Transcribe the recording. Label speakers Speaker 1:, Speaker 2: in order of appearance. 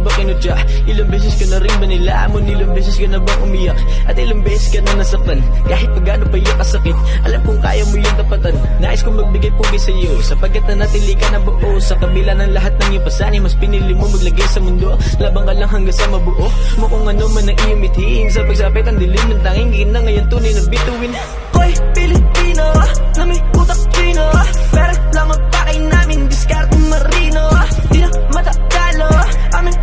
Speaker 1: ba kinutya? Ilang beses ka na rin ba nilamon? Ilang beses ka na bang umiyak? At ilang beses ka na nasaktan? Kahit pagano pa yung kasakit, alam kong kaya mo yung tapatan. Nais kong magbigay pugi sa'yo, sapagkat nanatili ka na buo. Sa kabila ng lahat ng iyong pasanin, mas pinili mo maglagay sa mundo. Labang ka lang hanggang sa mabuo mo kung ano man ang iyong mithiin. Sa pagsapit ang dilim ng tanging na ngayon tunay na bituin. Hoy, Pilipino, na may utak chino, pera lang ang pakay namin, diskarte marino. Di na matatalo, aming